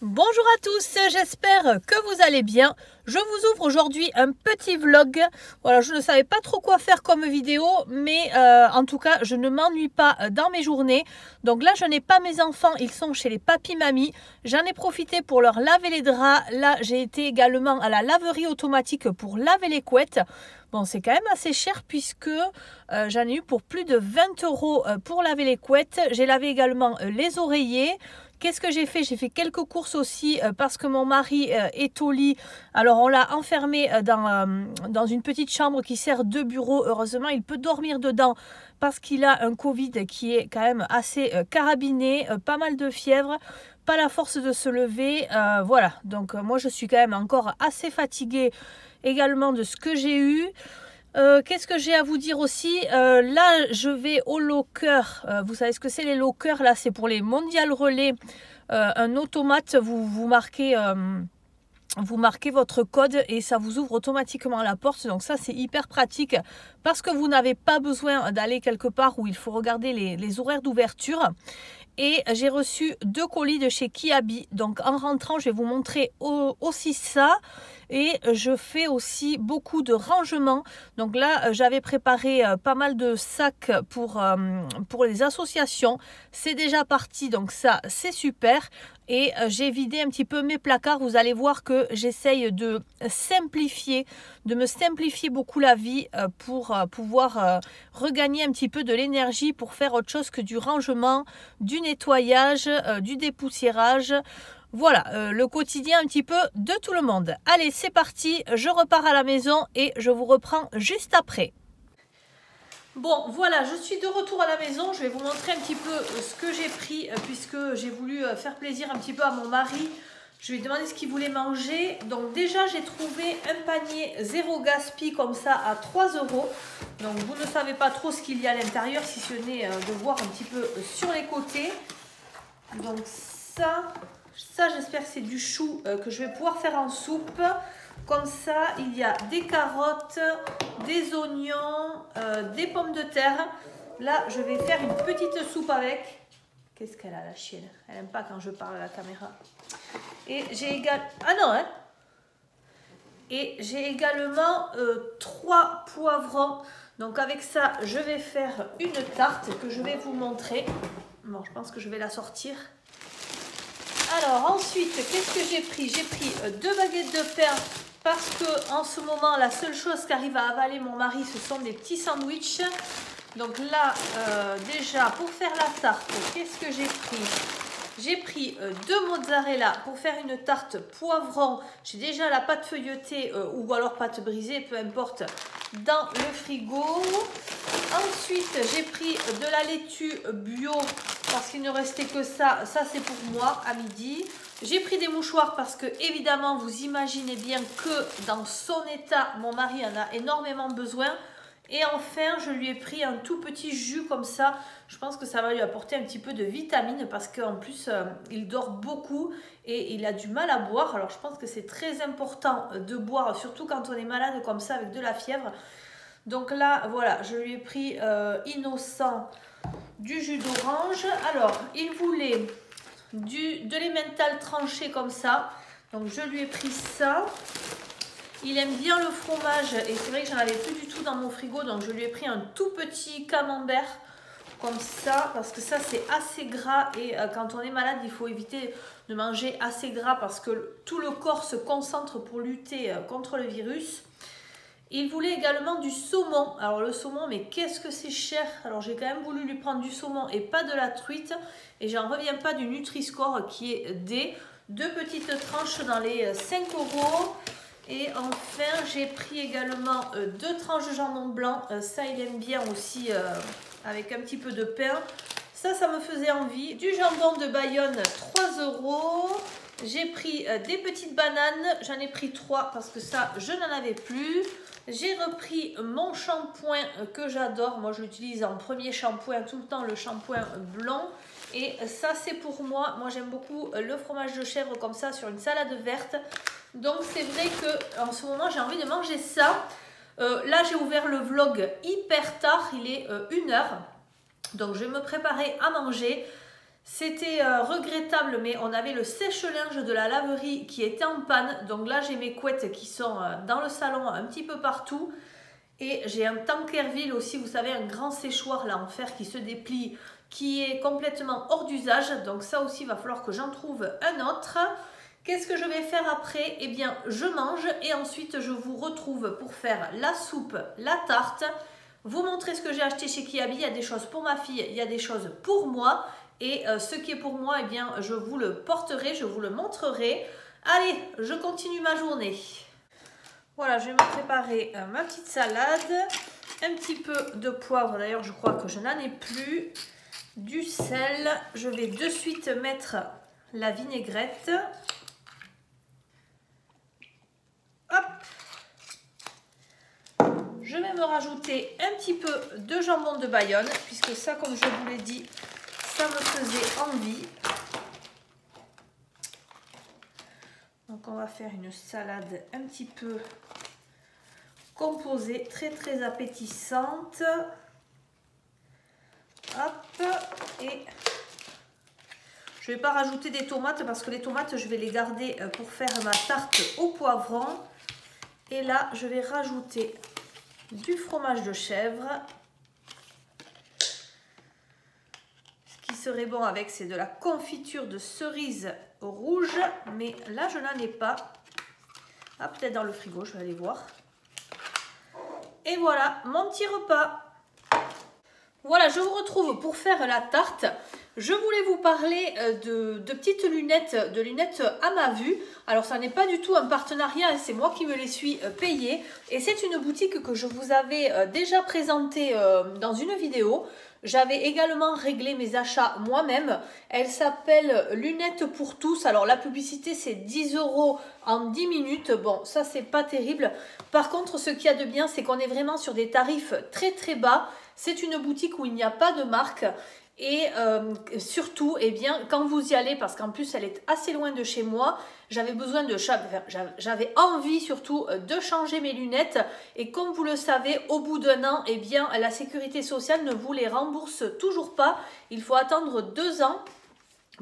Bonjour à tous, j'espère que vous allez bien. Je vous ouvre aujourd'hui un petit vlog. Voilà, je ne savais pas trop quoi faire comme vidéo, mais en tout cas, je ne m'ennuie pas dans mes journées. Donc là, je n'ai pas mes enfants, ils sont chez les papis-mamies. J'en ai profité pour leur laver les draps. Là, j'ai été également à la laverie automatique pour laver les couettes. Bon, c'est quand même assez cher puisque j'en ai eu pour plus de 20 € pour laver les couettes. J'ai lavé également les oreillers. Qu'est-ce que j'ai fait? J'ai fait quelques courses aussi parce que mon mari est au lit. Alors on l'a enfermé dans une petite chambre qui sert de bureau. Heureusement, il peut dormir dedans parce qu'il a un Covid qui est quand même assez carabiné, pas mal de fièvre, pas la force de se lever. Voilà, donc moi je suis quand même encore assez fatiguée également de ce que j'ai eu. Qu'est-ce que j'ai à vous dire aussi? Là, je vais au locker. Vous savez ce que c'est les lockers? Là, c'est pour les mondial relais. Un automate, vous marquez votre code et ça vous ouvre automatiquement la porte. Donc ça, c'est hyper pratique parce que vous n'avez pas besoin d'aller quelque part où il faut regarder les horaires d'ouverture. Et j'ai reçu 2 colis de chez Kiabi. Donc en rentrant, je vais vous montrer aussi ça. Et je fais aussi beaucoup de rangements. Donc là, j'avais préparé pas mal de sacs pour les associations. C'est déjà parti, donc ça, c'est super. Et j'ai vidé un petit peu mes placards. Vous allez voir que j'essaye de me simplifier beaucoup la vie pour pouvoir regagner un petit peu de l'énergie pour faire autre chose que du rangement, du nettoyage, du dépoussiérage. Voilà, le quotidien un petit peu de tout le monde. Allez, c'est parti, je repars à la maison et je vous reprends juste après. Bon, voilà, je suis de retour à la maison. Je vais vous montrer un petit peu ce que j'ai pris puisque j'ai voulu faire plaisir un petit peu à mon mari. Je lui ai demandé ce qu'il voulait manger. Donc déjà, j'ai trouvé un panier zéro gaspille comme ça à 3 €. Donc vous ne savez pas trop ce qu'il y a à l'intérieur si ce n'est de voir un petit peu sur les côtés. Donc ça j'espère que c'est du chou que je vais pouvoir faire en soupe. Comme ça, il y a des carottes, des oignons, des pommes de terre. Là, je vais faire une petite soupe avec. Qu'est-ce qu'elle a, la chienne? Elle n'aime pas quand je parle à la caméra. Et j'ai également... Ah non, hein? Et j'ai également 3 poivrons. Donc avec ça, je vais faire une tarte que je vais vous montrer. Bon, je pense que je vais la sortir. Alors ensuite, qu'est-ce que j'ai pris? J'ai pris 2 baguettes de pain parce que en ce moment, la seule chose qu'arrive à avaler mon mari, ce sont des petits sandwichs. Donc là, déjà, pour faire la tarte, qu'est-ce que j'ai pris? J'ai pris 2 mozzarella pour faire une tarte poivron. J'ai déjà la pâte feuilletée ou alors pâte brisée, peu importe, dans le frigo. Ensuite, j'ai pris de la laitue bio parce qu'il ne restait que ça. Ça, c'est pour moi à midi. J'ai pris des mouchoirs parce que, évidemment, vous imaginez bien que dans son état, mon mari en a énormément besoin. Et enfin, je lui ai pris un tout petit jus comme ça. Je pense que ça va lui apporter un petit peu de vitamine parce qu'en plus, il dort beaucoup et il a du mal à boire. Alors, je pense que c'est très important de boire, surtout quand on est malade comme ça avec de la fièvre. Donc là, voilà, je lui ai pris innocent du jus d'orange. Alors, il voulait de l'emmental tranché comme ça. Donc, je lui ai pris ça. Il aime bien le fromage et c'est vrai que j'en avais plus du tout dans mon frigo. Donc, je lui ai pris un tout petit camembert comme ça parce que ça, c'est assez gras. Et quand on est malade, il faut éviter de manger assez gras parce que tout le corps se concentre pour lutter contre le virus. Il voulait également du saumon. Alors le saumon, mais qu'est-ce que c'est cher. Alors j'ai quand même voulu lui prendre du saumon et pas de la truite. Et j'en reviens pas du Nutri-Score qui est des 2 petites tranches dans les 5 €. Et enfin, j'ai pris également 2 tranches de jambon blanc. Ça, il aime bien aussi avec un petit peu de pain. Ça me faisait envie. Du jambon de Bayonne, 3 €. J'ai pris des petites bananes. J'en ai pris 3 parce que ça, je n'en avais plus. J'ai repris mon shampoing que j'adore. Moi, je l'utilise en premier shampoing tout le temps, le shampoing blanc. Et ça, c'est pour moi. Moi, j'aime beaucoup le fromage de chèvre comme ça sur une salade verte. Donc, c'est vrai qu'en ce moment, j'ai envie de manger ça. Là, j'ai ouvert le vlog hyper tard. Il est 1 h. Donc, je vais me préparer à manger. C'était regrettable, mais on avait le sèche-linge de la laverie qui était en panne. Donc là, j'ai mes couettes qui sont dans le salon un petit peu partout. Et j'ai un Tankerville aussi, vous savez, un grand séchoir là en fer qui se déplie, qui est complètement hors d'usage. Donc ça aussi, il va falloir que j'en trouve un autre. Qu'est-ce que je vais faire après? Eh bien, je mange et ensuite je vous retrouve pour faire la soupe, la tarte. Vous montrer ce que j'ai acheté chez Kiabi. Il y a des choses pour ma fille, il y a des choses pour moi. Et ce qui est pour moi, eh bien, je vous le porterai, je vous le montrerai. Allez, je continue ma journée. Voilà, je vais me préparer ma petite salade. Un petit peu de poivre, d'ailleurs, je crois que je n'en ai plus. Du sel. Je vais de suite mettre la vinaigrette. Hop. Je vais me rajouter un petit peu de jambon de Bayonne, puisque ça, comme je vous l'ai dit, ça me faisait envie. Donc on va faire une salade un petit peu composée, très appétissante. Hop, et je ne vais pas rajouter des tomates parce que les tomates, je vais les garder pour faire ma tarte au poivron. Et là, je vais rajouter du fromage de chèvre. Serait bon avec, c'est de la confiture de cerise rouge, mais là je n'en ai pas. Ah, peut-être dans le frigo, je vais aller voir. Et voilà mon petit repas. Voilà, je vous retrouve pour faire la tarte. Je voulais vous parler de petites lunettes, de lunettes à ma vue. Alors ça n'est pas du tout un partenariat, c'est moi qui me les suis payées. Et c'est une boutique que je vous avais déjà présentée dans une vidéo. J'avais également réglé mes achats moi-même. Elle s'appelle Lunettes pour tous. Alors la publicité c'est 10 € en 10 minutes. Bon, ça c'est pas terrible. Par contre, ce qu'il y a de bien, c'est qu'on est vraiment sur des tarifs très bas. C'est une boutique où il n'y a pas de marque. Et surtout, eh bien, quand vous y allez, parce qu'en plus elle est assez loin de chez moi, j'avais envie surtout de changer mes lunettes. Et comme vous le savez, au bout d'un an, eh bien, la sécurité sociale ne vous les rembourse toujours pas. Il faut attendre 2 ans.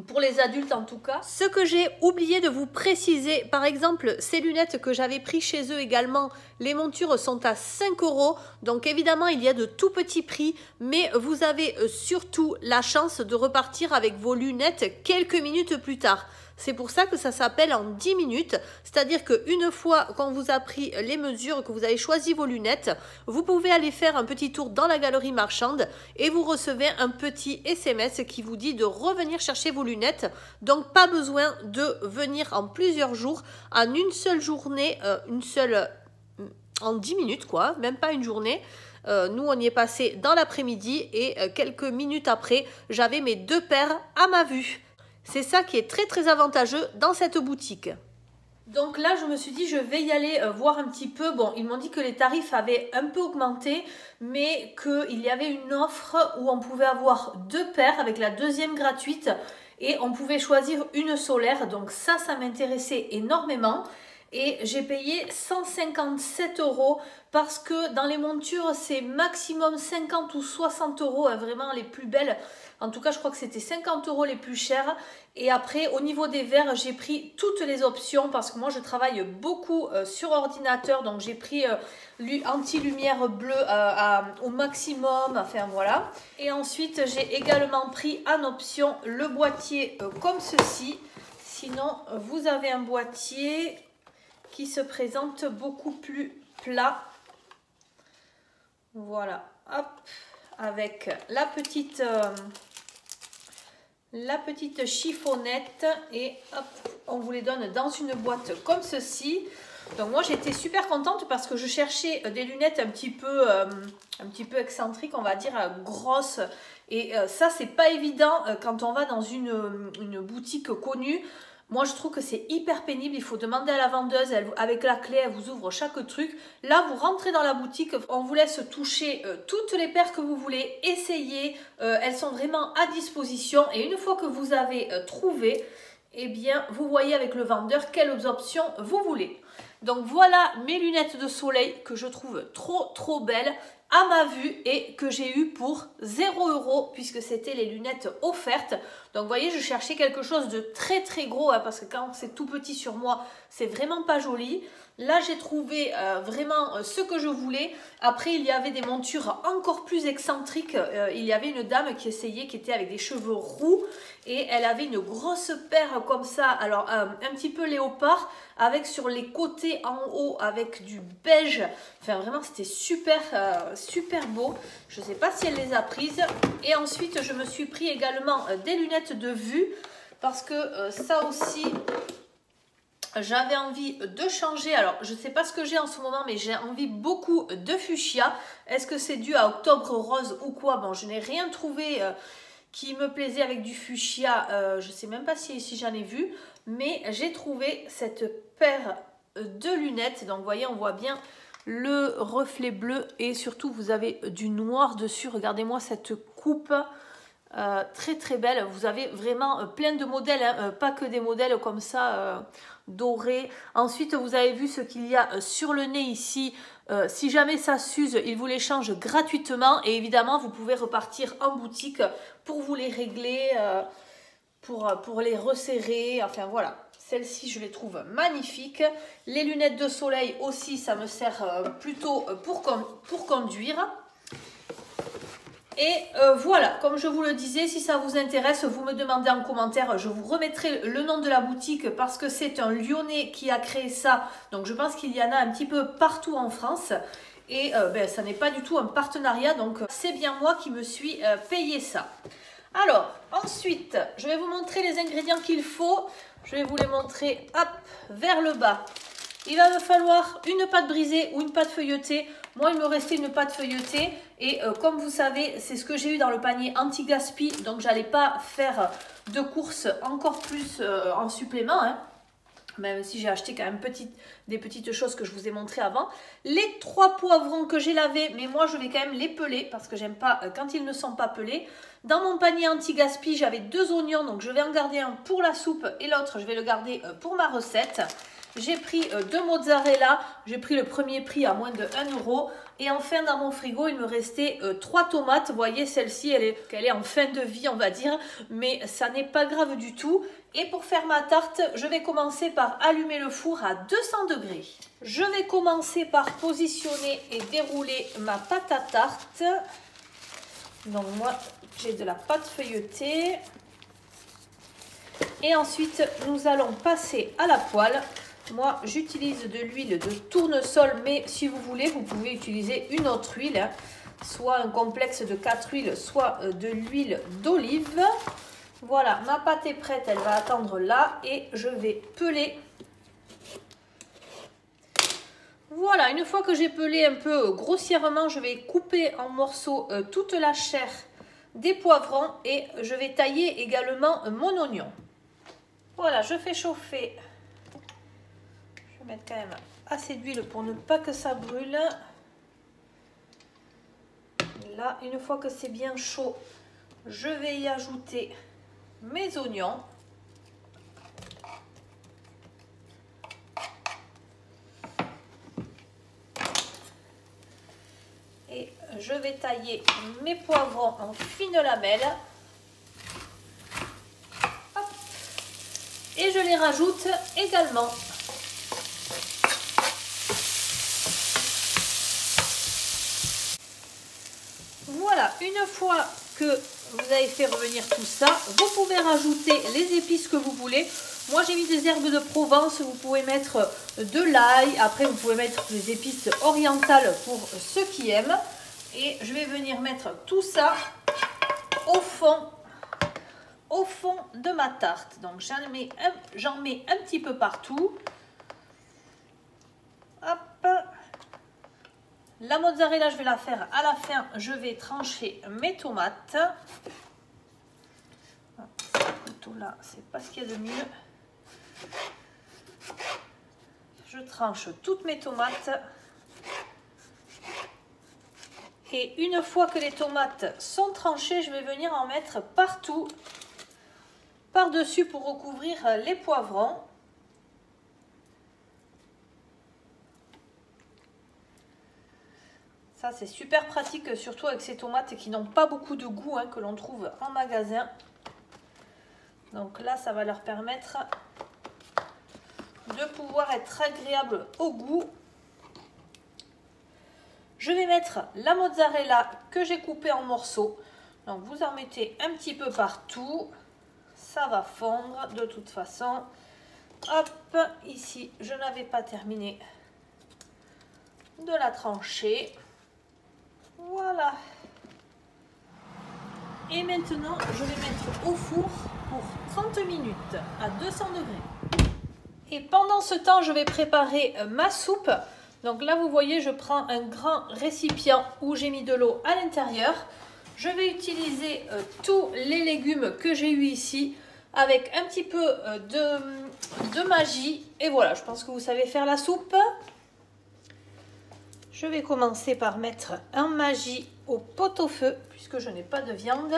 Pour les adultes en tout cas. Ce que j'ai oublié de vous préciser, par exemple, ces lunettes que j'avais pris chez eux également, les montures sont à 5 €. Donc évidemment, il y a de tout petits prix, mais vous avez surtout la chance de repartir avec vos lunettes quelques minutes plus tard. C'est pour ça que ça s'appelle en 10 minutes, c'est-à-dire qu'une fois qu'on vous a pris les mesures, que vous avez choisi vos lunettes, vous pouvez aller faire un petit tour dans la galerie marchande et vous recevez un petit SMS qui vous dit de revenir chercher vos lunettes. Donc pas besoin de venir en plusieurs jours, en une seule journée, en 10 minutes quoi, même pas une journée. Nous on y est passé dans l'après-midi et quelques minutes après, j'avais mes 2 paires à ma vue. C'est ça qui est très avantageux dans cette boutique. Donc là, je me suis dit, je vais y aller voir un petit peu. Bon, ils m'ont dit que les tarifs avaient un peu augmenté, mais qu'il y avait une offre où on pouvait avoir 2 paires avec la 2e gratuite et on pouvait choisir une solaire. Donc ça m'intéressait énormément. Et j'ai payé 157 € parce que dans les montures, c'est maximum 50 ou 60 €, vraiment les plus belles. En tout cas, je crois que c'était 50 € les plus chères. Et après, au niveau des verres, j'ai pris toutes les options parce que moi, je travaille beaucoup sur ordinateur. Donc, j'ai pris anti-lumière bleue au maximum. Enfin, voilà. Et ensuite, j'ai également pris en option le boîtier comme ceci. Sinon, vous avez un boîtier qui se présente beaucoup plus plat. Voilà, hop, avec la petite chiffonnette et hop, on vous les donne dans une boîte comme ceci. Donc moi j'étais super contente parce que je cherchais des lunettes un petit peu excentriques, on va dire, grosses. Et ça c'est pas évident quand on va dans une boutique connue. Moi, je trouve que c'est hyper pénible. Il faut demander à la vendeuse, avec la clé, elle vous ouvre chaque truc. Là, vous rentrez dans la boutique, on vous laisse toucher toutes les paires que vous voulez, essayer. Elles sont vraiment à disposition. Et une fois que vous avez trouvé, eh bien, vous voyez avec le vendeur quelles options vous voulez. Donc voilà mes lunettes de soleil que je trouve trop belles. à ma vue et que j'ai eu pour 0 € puisque c'était les lunettes offertes. Donc vous voyez, je cherchais quelque chose de très très gros hein, parce que quand c'est tout petit sur moi, c'est vraiment pas joli. Là, j'ai trouvé vraiment ce que je voulais. Après, il y avait des montures encore plus excentriques. Il y avait une dame qui essayait, qui était avec des cheveux roux. Et elle avait une grosse paire comme ça. Alors, un petit peu léopard. Avec sur les côtés en haut, avec du beige. Enfin, vraiment, c'était super, super beau. Je ne sais pas si elle les a prises. Et ensuite, je me suis pris également des lunettes de vue. Parce que ça aussi... J'avais envie de changer, alors je ne sais pas ce que j'ai en ce moment, mais j'ai envie beaucoup de fuchsia. Est-ce que c'est dû à Octobre Rose ou quoi? Bon, je n'ai rien trouvé qui me plaisait avec du fuchsia. Je ne sais même pas si j'en ai vu, mais j'ai trouvé cette paire de lunettes. Donc vous voyez, on voit bien le reflet bleu et surtout vous avez du noir dessus. Regardez-moi cette coupe. Très très belle, vous avez vraiment plein de modèles, hein, pas que des modèles comme ça dorés. Ensuite vous avez vu ce qu'il y a sur le nez ici, si jamais ça s'use, ils vous les changent gratuitement et évidemment vous pouvez repartir en boutique pour vous les régler, pour les resserrer, enfin voilà. Celles-ci, je les trouve magnifiques. Les lunettes de soleil aussi, ça me sert plutôt pour conduire. Et voilà, comme je vous le disais, si ça vous intéresse, vous me demandez en commentaire, je vous remettrai le nom de la boutique parce que c'est un Lyonnais qui a créé ça. Donc je pense qu'il y en a un petit peu partout en France. Et ça n'est pas du tout un partenariat, donc c'est bien moi qui me suis payé ça. Alors, ensuite, je vais vous montrer les ingrédients qu'il faut. Je vais vous les montrer, hop, vers le bas. Il va me falloir une pâte brisée ou une pâte feuilletée. Moi, il me restait une pâte feuilletée. Et comme vous savez, c'est ce que j'ai eu dans le panier anti-gaspi. Donc, j'allais pas faire de courses encore plus en supplément. Hein. Même si j'ai acheté quand même des petites choses que je vous ai montrées avant. Les 3 poivrons que j'ai lavés, mais moi, je vais quand même les peler parce que j'aime pas quand ils ne sont pas pelés. Dans mon panier anti-gaspi, j'avais 2 oignons. Donc, je vais en garder un pour la soupe et l'autre, je vais le garder pour ma recette. J'ai pris 2 mozzarella, j'ai pris le premier prix à moins de 1 €. Et enfin, dans mon frigo, il me restait 3 tomates. Vous voyez, celle-ci, elle est en fin de vie, on va dire. Mais ça n'est pas grave du tout. Et pour faire ma tarte, je vais commencer par allumer le four à 200 degrés. Je vais commencer par positionner et dérouler ma pâte à tarte. Donc moi, j'ai de la pâte feuilletée. Et ensuite, nous allons passer à la poêle. Moi, j'utilise de l'huile de tournesol, mais si vous voulez, vous pouvez utiliser une autre huile, hein, soit un complexe de 4 huiles, soit de l'huile d'olive. Voilà, ma pâte est prête, elle va attendre là et je vais peler. Voilà, une fois que j'ai pelé un peu grossièrement, je vais couper en morceaux toute la chair des poivrons et je vais tailler également mon oignon. Voilà, je fais chauffer. Je vais mettre quand même assez d'huile pour ne pas que ça brûle. Là, une fois que c'est bien chaud, je vais y ajouter mes oignons. Et je vais tailler mes poivrons en fines lamelles. Hop. Et je les rajoute également. Voilà, une fois que vous avez fait revenir tout ça, vous pouvez rajouter les épices que vous voulez. Moi, j'ai mis des herbes de Provence, vous pouvez mettre de l'ail. Après, vous pouvez mettre des épices orientales pour ceux qui aiment. Et je vais venir mettre tout ça au fond de ma tarte. Donc, j'en mets un petit peu partout. Hop. La mozzarella, je vais la faire à la fin. Je vais trancher mes tomates. Ce couteau-là, c'est pas ce qu'il y a de mieux. Je tranche toutes mes tomates. Et une fois que les tomates sont tranchées, je vais venir en mettre partout, par-dessus pour recouvrir les poivrons. Ça, c'est super pratique, surtout avec ces tomates qui n'ont pas beaucoup de goût, hein, que l'on trouve en magasin. Donc là, ça va leur permettre de pouvoir être agréable au goût. Je vais mettre la mozzarella que j'ai coupée en morceaux. Donc vous en mettez un petit peu partout. Ça va fondre de toute façon. Hop, ici, je n'avais pas terminé de la trancher. Voilà. Et maintenant, je vais mettre au four pour 30 minutes à 200 degrés. Et pendant ce temps, je vais préparer ma soupe. Donc là, vous voyez, je prends un grand récipient où j'ai mis de l'eau à l'intérieur. Je vais utiliser tous les légumes que j'ai eu ici avec un petit peu de magie. Et voilà, je pense que vous savez faire la soupe. Je vais commencer par mettre un magie au pot-au-feu puisque je n'ai pas de viande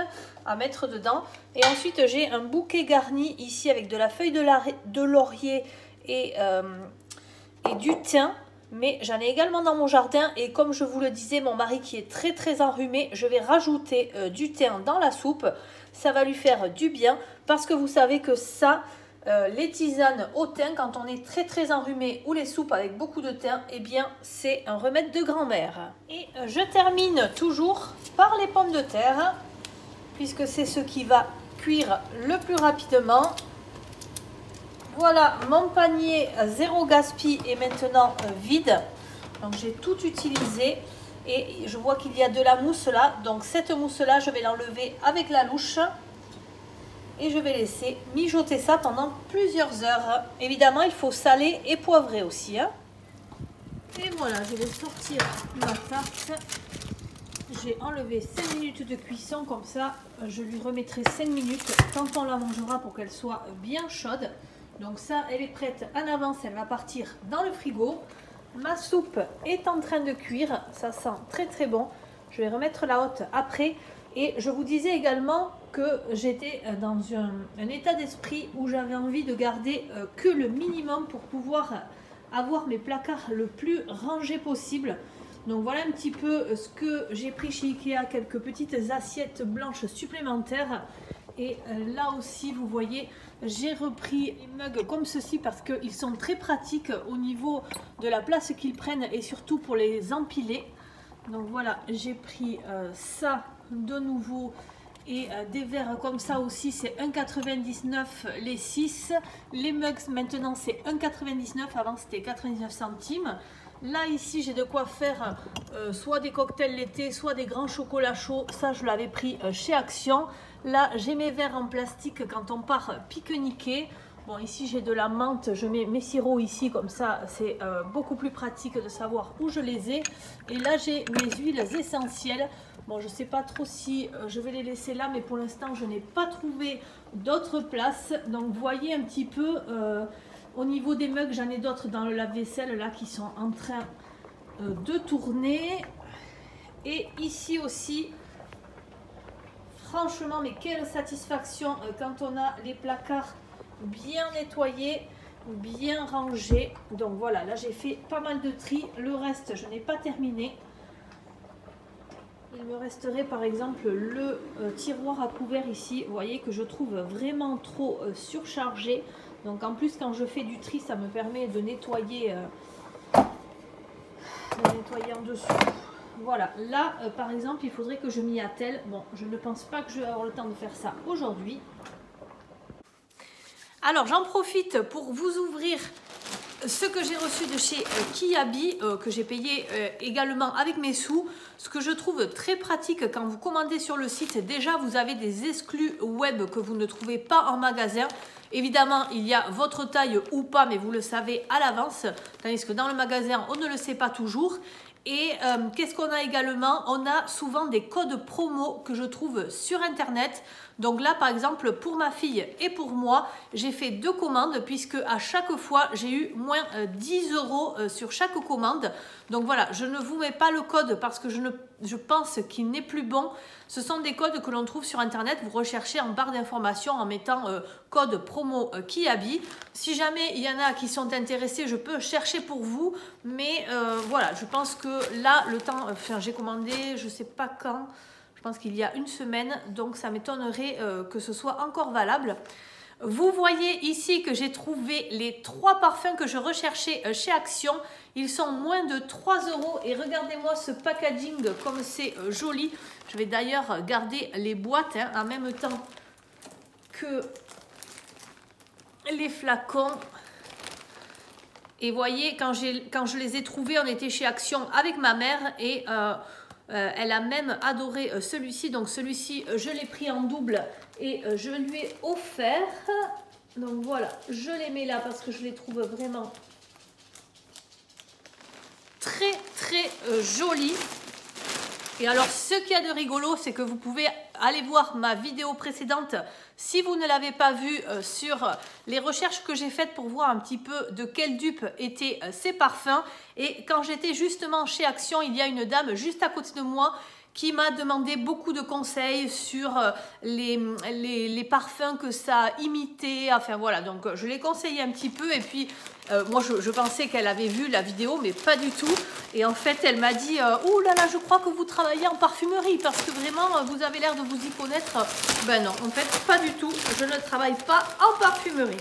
à mettre dedans. Et ensuite, j'ai un bouquet garni ici avec de la feuille de laurier et du thym. Mais j'en ai également dans mon jardin et comme je vous le disais, mon mari qui est très enrhumé, je vais rajouter du thym dans la soupe. Ça va lui faire du bien parce que vous savez que ça, les tisanes au thym, quand on est très enrhumé ou les soupes avec beaucoup de thym, eh bien c'est un remède de grand-mère. Et je termine toujours par les pommes de terre puisque c'est ce qui va cuire le plus rapidement. Voilà, mon panier zéro gaspille est maintenant vide. Donc j'ai tout utilisé et je vois qu'il y a de la mousse là. Donc cette mousse là, je vais l'enlever avec la louche et je vais laisser mijoter ça pendant plusieurs heures. Évidemment, il faut saler et poivrer aussi, hein. Et voilà, je vais sortir ma tarte. J'ai enlevé 5 minutes de cuisson, comme ça je lui remettrai 5 minutes quand on la mangera pour qu'elle soit bien chaude. Donc ça, elle est prête en avance, elle va partir dans le frigo. Ma soupe est en train de cuire, ça sent très bon. Je vais remettre la haute après. Et je vous disais également que j'étais dans un état d'esprit où j'avais envie de garder que le minimum pour pouvoir avoir mes placards le plus rangés possible. Donc voilà un petit peu ce que j'ai pris chez Ikea, quelques petites assiettes blanches supplémentaires. Et là aussi, vous voyez, j'ai repris les mugs comme ceci parce qu'ils sont très pratiques au niveau de la place qu'ils prennent et surtout pour les empiler. Donc voilà, j'ai pris ça de nouveau et des verres comme ça aussi, c'est 1,99 les 6. Les mugs maintenant c'est 1,99, avant c'était 99 centimes. Là ici j'ai de quoi faire soit des cocktails l'été, soit des grands chocolats chauds. Ça je l'avais pris chez Action. Là j'ai mes verres en plastique quand on part pique-niquer. Bon ici j'ai de la menthe, je mets mes sirops ici comme ça c'est beaucoup plus pratique de savoir où je les ai. Et là j'ai mes huiles essentielles. Bon je sais pas trop si je vais les laisser là, mais pour l'instant je n'ai pas trouvé d'autres places. Donc vous voyez un petit peu... au niveau des mugs, j'en ai d'autres dans le lave-vaisselle là qui sont en train de tourner. Et ici aussi, franchement, mais quelle satisfaction quand on a les placards bien nettoyés, bien rangés. Donc voilà, là j'ai fait pas mal de tri. Le reste, je n'ai pas terminé. Il me resterait par exemple le tiroir à couvert ici. Vous voyez que je trouve vraiment trop surchargé. Donc en plus quand je fais du tri, ça me permet de nettoyer en dessous. Voilà, là par exemple il faudrait que je m'y attelle. Bon, je ne pense pas que je vais avoir le temps de faire ça aujourd'hui. Alors j'en profite pour vous ouvrir ce que j'ai reçu de chez Kiabi, que j'ai payé également avec mes sous. Ce que je trouve très pratique quand vous commandez sur le site, déjà vous avez des exclus web que vous ne trouvez pas en magasin. Évidemment, il y a votre taille ou pas, mais vous le savez à l'avance, tandis que dans le magasin, on ne le sait pas toujours. Et qu'est-ce qu'on a également? On a souvent des codes promo que je trouve sur Internet. Donc là, par exemple, pour ma fille et pour moi, j'ai fait 2 commandes puisque à chaque fois, j'ai eu moins 10 euros sur chaque commande. Donc voilà, je ne vous mets pas le code parce que je pense qu'il n'est plus bon. Ce sont des codes que l'on trouve sur Internet. Vous recherchez en barre d'informations en mettant code promo Kiabi. Si jamais il y en a qui sont intéressés, je peux chercher pour vous. Mais voilà, je pense que là, le temps, enfin, j'ai commandé, je ne sais pas quand. Je pense qu'il y a une semaine, donc ça m'étonnerait que ce soit encore valable. Vous voyez ici que j'ai trouvé les 3 parfums que je recherchais chez Action. Ils sont moins de 3 euros et regardez-moi ce packaging comme c'est joli. Je vais d'ailleurs garder les boîtes en même temps que les flacons. Et voyez, quand je les ai trouvés, on était chez Action avec ma mère et elle a même adoré celui-ci. Donc celui-ci, je l'ai pris en double et je lui ai offert. Donc voilà, je les mets là parce que je les trouve vraiment très très jolis. Et alors, ce qu'il y a de rigolo, c'est que vous pouvez aller voir ma vidéo précédente si vous ne l'avez pas vue sur les recherches que j'ai faites pour voir un petit peu de quelle dupe étaient ces parfums. Et quand j'étais justement chez Action, il y a une dame juste à côté de moi qui m'a demandé beaucoup de conseils sur les parfums que ça imitait. Enfin voilà, donc je l'ai conseillé un petit peu et puis moi je pensais qu'elle avait vu la vidéo mais pas du tout. Et en fait elle m'a dit « Ouh là là, je crois que vous travaillez en parfumerie parce que vraiment vous avez l'air de vous y connaître. » Ben non, en fait pas du tout, je ne travaille pas en parfumerie.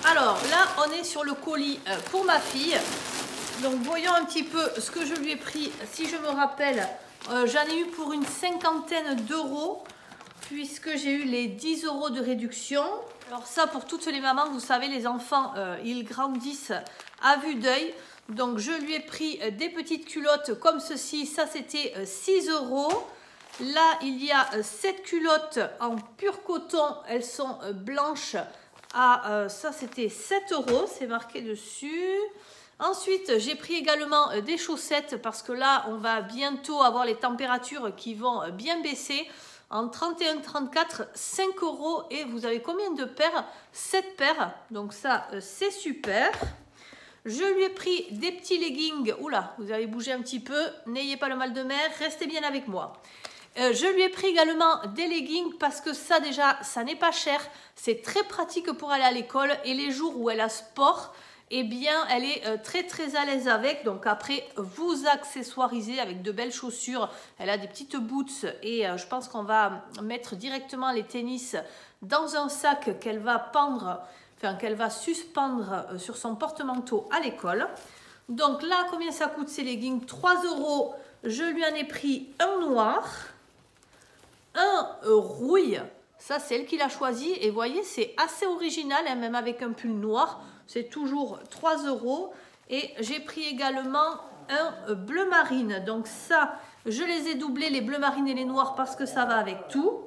Alors là on est sur le colis pour ma fille. Donc voyons un petit peu ce que je lui ai pris. Si je me rappelle, j'en ai eu pour une 50aine d'euros puisque j'ai eu les 10 euros de réduction. Alors ça, pour toutes les mamans, vous savez, les enfants, ils grandissent à vue d'œil. Donc je lui ai pris des petites culottes comme ceci. Ça, c'était 6 euros. Là, il y a 7 culottes en pur coton. Elles sont blanches. Ça, c'était 7 euros. C'est marqué dessus. Ensuite, j'ai pris également des chaussettes parce que là, on va bientôt avoir les températures qui vont bien baisser. En 31-34, 5 euros. Et vous avez combien de paires? 7 paires. Donc ça, c'est super. Je lui ai pris des petits leggings. Oula, vous avez bougé un petit peu. N'ayez pas le mal de mer. Restez bien avec moi. Je lui ai pris également des leggings parce que ça déjà, ça n'est pas cher. C'est très pratique pour aller à l'école. Et les jours où elle a sport, eh bien, elle est très très à l'aise avec. Donc après, vous accessoirisez avec de belles chaussures. Elle a des petites boots et je pense qu'on va mettre directement les tennis dans un sac qu'elle va pendre, enfin qu'elle va suspendre sur son porte-manteau à l'école. Donc là, combien ça coûte ces leggings? 3 euros. Je lui en ai pris un noir, un rouille. Ça, c'est elle qui l'a choisi. Et vous voyez, c'est assez original, hein, même avec un pull noir. C'est toujours 3 euros. Et j'ai pris également un bleu marine. Donc ça, je les ai doublés, les bleus marines et les noirs, parce que ça va avec tout.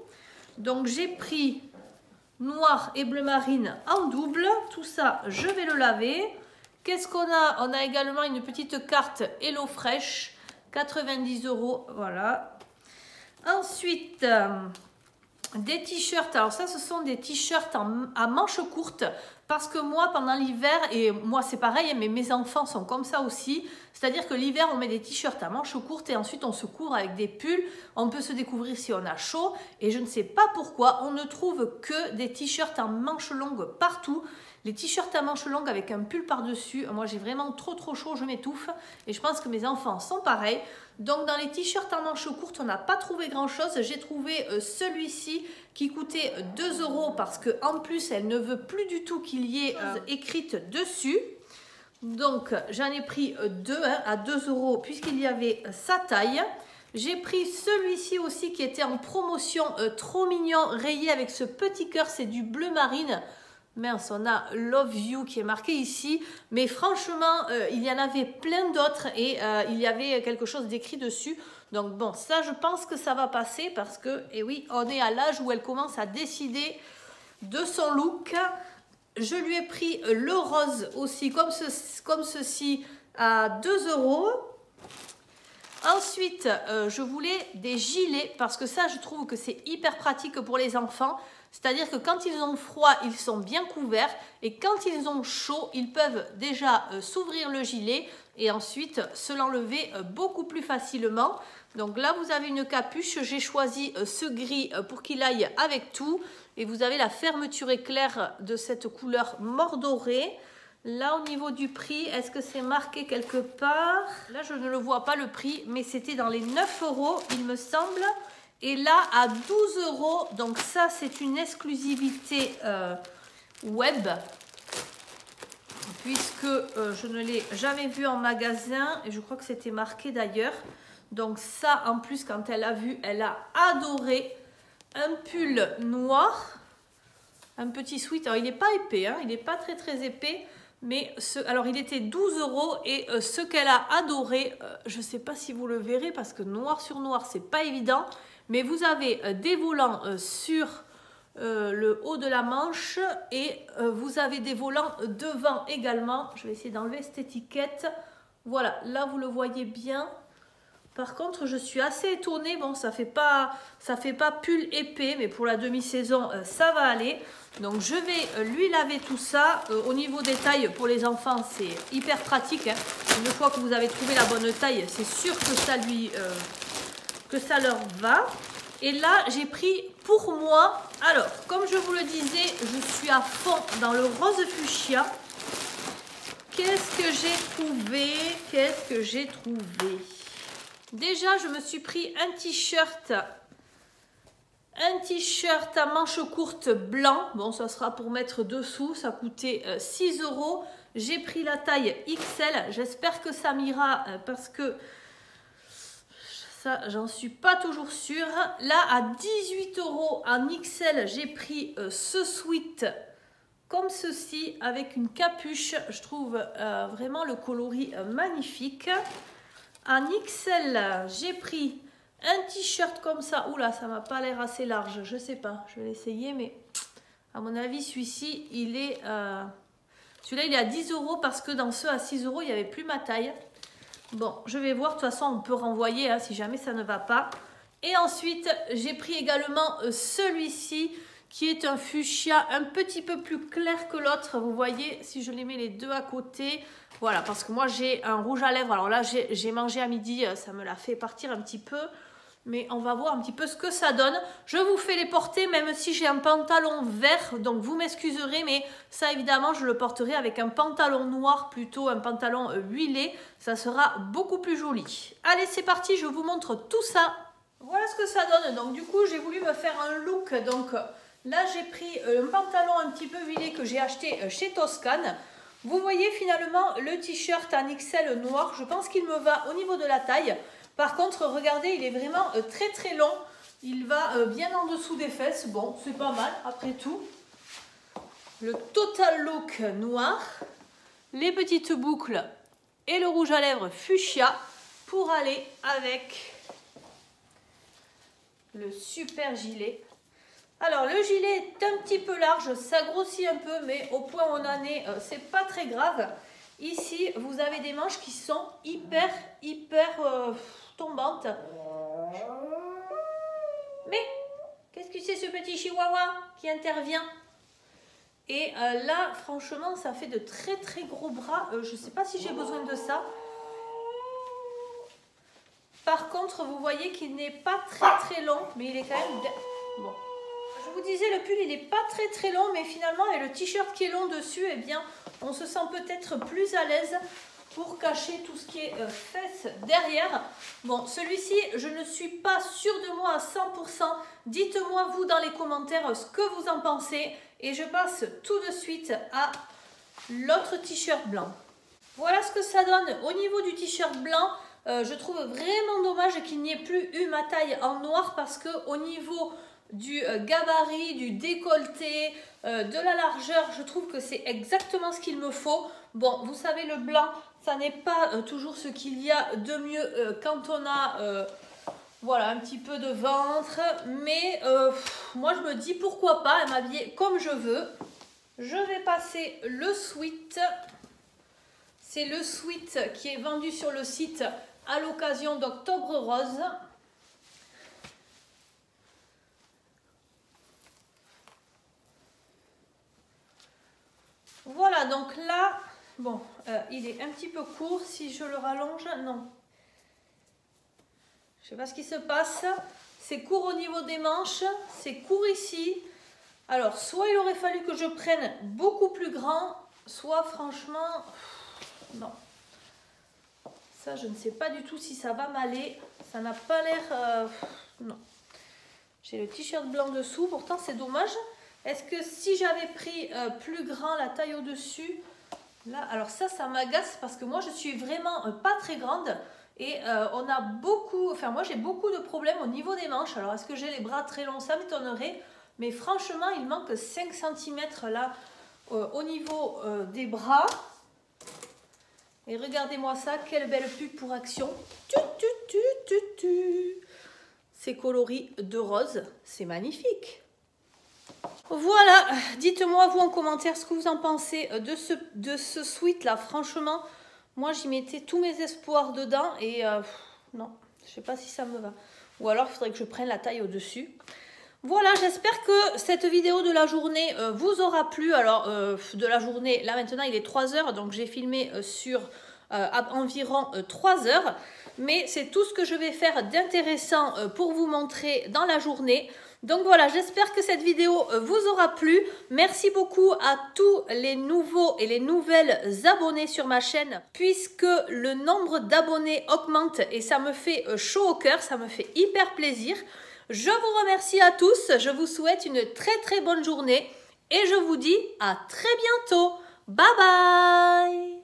Donc j'ai pris noir et bleu marine en double. Tout ça, je vais le laver. Qu'est-ce qu'on a? On a également une petite carte Hello Fresh. 90 euros, voilà. Ensuite, des t-shirts. Alors ça, ce sont des t-shirts à manches courtes. Parce que moi, pendant l'hiver, et moi c'est pareil, mais mes enfants sont comme ça aussi. C'est-à-dire que l'hiver, on met des t-shirts à manches courtes et ensuite on se couvre avec des pulls. On peut se découvrir si on a chaud. Et je ne sais pas pourquoi, on ne trouve que des t-shirts à manches longues partout. Les t-shirts à manches longues avec un pull par-dessus, moi j'ai vraiment trop chaud, je m'étouffe. Et je pense que mes enfants sont pareils. Donc dans les t-shirts à manches courtes, on n'a pas trouvé grand-chose. J'ai trouvé celui-ci qui coûtait 2 euros parce qu'en plus, elle ne veut plus du tout qu'il y ait écrite dessus. Donc j'en ai pris 2 à 2 euros puisqu'il y avait sa taille. J'ai pris celui-ci aussi qui était en promotion, trop mignon, rayé avec ce petit cœur, c'est du bleu marine. Mince, on a Love You qui est marqué ici, mais franchement, il y en avait plein d'autres et il y avait quelque chose d'écrit dessus. Donc bon, ça je pense que ça va passer parce que, et oui, on est à l'âge où elle commence à décider de son look. Je lui ai pris le rose aussi, comme ceci, à 2 euros. Ensuite, je voulais des gilets parce que ça, je trouve que c'est hyper pratique pour les enfants. C'est-à-dire que quand ils ont froid, ils sont bien couverts et quand ils ont chaud, ils peuvent déjà s'ouvrir le gilet et ensuite se l'enlever beaucoup plus facilement. Donc là, vous avez une capuche. J'ai choisi ce gris pour qu'il aille avec tout. Et vous avez la fermeture éclair de cette couleur mordorée. Là, au niveau du prix, est-ce que c'est marqué quelque part? Là, je ne le vois pas le prix, mais c'était dans les 9 €, il me semble. Et là, à 12 €, donc ça, c'est une exclusivité web, puisque je ne l'ai jamais vu en magasin, et je crois que c'était marqué d'ailleurs. Donc ça, en plus, quand elle a vu, elle a adoré. Un pull noir, un petit sweat. Alors, il n'est pas épais, hein, il n'est pas très épais, mais alors il était 12 € et ce qu'elle a adoré, je ne sais pas si vous le verrez parce que noir sur noir, c'est pas évident. Mais vous avez des volants sur le haut de la manche et vous avez des volants devant également. Je vais essayer d'enlever cette étiquette. Voilà, là vous le voyez bien. Par contre, je suis assez étonnée. Bon, ça fait pas pull épais, mais pour la demi-saison, ça va aller. Donc, je vais lui laver tout ça. Au niveau des tailles, pour les enfants, c'est hyper pratique, hein. Une fois que vous avez trouvé la bonne taille, c'est sûr que ça leur va. Et là, j'ai pris pour moi. Alors, comme je vous le disais, je suis à fond dans le rose fuchsia. Qu'est-ce que j'ai trouvé? Qu'est-ce que j'ai trouvé? Déjà, je me suis pris un t-shirt à manches courtes blanc. Bon, ça sera pour mettre dessous. Ça coûtait 6 €. J'ai pris la taille XL. J'espère que ça m'ira parce que ça, j'en suis pas toujours sûre. Là, à 18 € en XL, j'ai pris ce sweat comme ceci avec une capuche. Je trouve vraiment le coloris magnifique. En XL, j'ai pris un t-shirt comme ça. Oula, ça m'a pas l'air assez large. Je sais pas, je vais l'essayer, mais à mon avis, celui-ci, il est... celui-là, il est à 10 € parce que dans ceux à 6 €, il n'y avait plus ma taille. Bon, je vais voir. De toute façon, on peut renvoyer hein, si jamais ça ne va pas. Et ensuite, j'ai pris également celui-ci qui est un fuchsia un petit peu plus clair que l'autre. Vous voyez, si je les mets les deux à côté... Voilà, parce que moi j'ai un rouge à lèvres. Alors là, j'ai mangé à midi, ça me l'a fait partir un petit peu. Mais on va voir un petit peu ce que ça donne. Je vous fais les porter, même si j'ai un pantalon vert. Donc vous m'excuserez, mais ça évidemment, je le porterai avec un pantalon noir, plutôt un pantalon huilé. Ça sera beaucoup plus joli. Allez, c'est parti, je vous montre tout ça. Voilà ce que ça donne. Donc du coup, j'ai voulu me faire un look. Donc là, j'ai pris un pantalon un petit peu huilé que j'ai acheté chez Toscane. Vous voyez finalement le t-shirt en XL noir, je pense qu'il me va au niveau de la taille. Par contre, regardez, il est vraiment très long. Il va bien en dessous des fesses. Bon, c'est pas mal après tout. Le total look noir, les petites boucles et le rouge à lèvres fuchsia pour aller avec le super gilet. Alors, le gilet est un petit peu large, ça grossit un peu, mais au point où on en est, c'est pas très grave. Ici, vous avez des manches qui sont hyper tombantes. Mais, qu'est-ce que c'est ce petit chihuahua qui intervient? Et là, franchement, ça fait de très gros bras. Je ne sais pas si j'ai besoin de ça. Par contre, vous voyez qu'il n'est pas très long, mais il est quand même... Bon. Je vous disais, le pull, il n'est pas très long, mais finalement, avec le t-shirt qui est long dessus, eh bien, on se sent peut-être plus à l'aise pour cacher tout ce qui est fesses derrière. Bon, celui-ci, je ne suis pas sûre de moi à 100%. Dites-moi, vous, dans les commentaires, ce que vous en pensez. Et je passe tout de suite à l'autre t-shirt blanc. Voilà ce que ça donne au niveau du t-shirt blanc. Je trouve vraiment dommage qu'il n'y ait plus eu ma taille en noir parce qu'au niveau du gabarit, du décolleté, de la largeur, je trouve que c'est exactement ce qu'il me faut. Bon, vous savez, le blanc, ça n'est pas toujours ce qu'il y a de mieux quand on a voilà, un petit peu de ventre. Mais moi, je me dis pourquoi pas m'habiller comme je veux. Je vais passer le sweat. C'est le sweat qui est vendu sur le site à l'occasion d'Octobre Rose. Voilà, donc là, bon, il est un petit peu court. Si je le rallonge, non. Je sais pas ce qui se passe. C'est court au niveau des manches, c'est court ici. Alors, soit il aurait fallu que je prenne beaucoup plus grand, soit franchement, non. Ça, je ne sais pas du tout si ça va m'aller. Ça n'a pas l'air... non. J'ai le t-shirt blanc dessous, pourtant c'est dommage. Est-ce que si j'avais pris plus grand la taille au-dessus, là, alors ça m'agace parce que moi je suis vraiment pas très grande. Et on a beaucoup, enfin moi j'ai beaucoup de problèmes au niveau des manches. Alors est-ce que j'ai les bras très longs? Ça m'étonnerait. Mais franchement il manque 5 cm là au niveau des bras. Et regardez-moi ça, quelle belle pub pour Action. C'est coloris de rose, c'est magnifique. Voilà, dites-moi vous en commentaire ce que vous en pensez de ce sweat là. Franchement, moi j'y mettais tous mes espoirs dedans et non, je sais pas si ça me va. Ou alors il faudrait que je prenne la taille au-dessus. Voilà, j'espère que cette vidéo de la journée vous aura plu. Alors, de la journée, là maintenant il est 3 h, donc j'ai filmé sur environ 3 heures. Mais c'est tout ce que je vais faire d'intéressant pour vous montrer dans la journée. Donc voilà, j'espère que cette vidéo vous aura plu. Merci beaucoup à tous les nouveaux et les nouvelles abonnés sur ma chaîne, puisque le nombre d'abonnés augmente et ça me fait chaud au cœur, ça me fait hyper plaisir. Je vous remercie à tous, je vous souhaite une très bonne journée et je vous dis à très bientôt. Bye bye!